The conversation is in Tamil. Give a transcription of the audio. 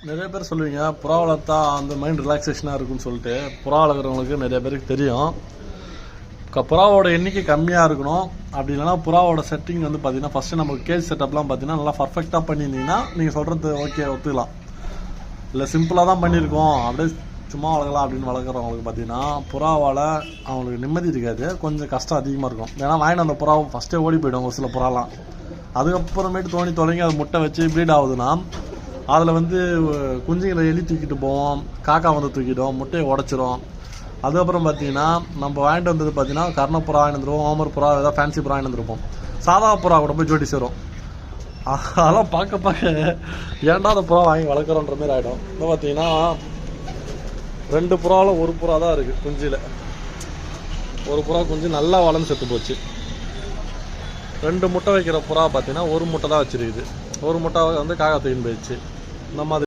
நிறைய பேர் சொல்லுவீங்க புறா வளர்த்தா அந்த மைண்ட் ரிலாக்ஸேஷனாக இருக்குன்னு சொல்லிட்டு. புறா வளர்க்குறவங்களுக்கு நிறைய பேருக்கு தெரியும். புறாவோட எண்ணிக்கை கம்மியாக இருக்கணும். அப்படி இல்லைனா புறாவோட செட்டிங் வந்து பார்த்தீங்கன்னா ஃபஸ்ட்டு நம்ம கேஜ் செட்டப்லாம் பார்த்தீங்கன்னா நல்லா பர்ஃபெக்டாக பண்ணியிருந்தீங்கன்னா நீங்கள் சொல்கிறது ஓகே ஒத்துக்கலாம். இல்லை சிம்பிளாக தான் பண்ணியிருக்கோம் அப்படியே சும்மா வளர்க்கலாம் அப்படின்னு வளர்க்குறவங்களுக்கு பார்த்தீங்கன்னா புறாவால் அவங்களுக்கு நிம்மதி இருக்காது, கொஞ்சம் கஷ்டம் அதிகமாக இருக்கும். ஏன்னா வாங்கிட்டு அந்த புறாவை ஃபஸ்ட்டே ஓடி போய்டும் ஒரு சில புறாலாம். அதுக்கப்புறமேட்டு தோணி தொடங்கி அது முட்டை வச்சு ப்ரீட் ஆகுதுன்னா அதில் வந்து குஞ்சுங்களை எலி தூக்கிட்டு போவோம், காக்கா வந்து தூக்கிடும், முட்டையை உடச்சிரும். அதுக்கப்புறம் பார்த்தீங்கன்னா நம்ம வாங்கிட்டு வந்தது பார்த்தீங்கன்னா கர்ணப்புறா வாங்கிட்டு வந்துருவோம், ஓமர் புறா ஏதாவது ஃபேன்சி புறா வாங்கிட்டு வந்துருப்போம். சாதா புறா கூட போய் ஜோடி சேரும். அதெல்லாம் பார்க்க ஏன்டா அந்த புறா வாங்கி வளர்க்குறோன்ற மாதிரி ஆகிடும். இப்போ பார்த்தீங்கன்னா 2 புறாவில் 1 புறா தான் இருக்குது குஞ்சில். ஒரு புறா குஞ்சு நல்லா வளர்ந்து செத்து போச்சு. 2 முட்டை வைக்கிற புறா பார்த்தீங்கன்னா 1 முட்டை தான் வச்சுருக்குது. 1 முட்டை வந்து காக்கா தூக்கின்னு போயிடுச்சு. இந்த மாதிரி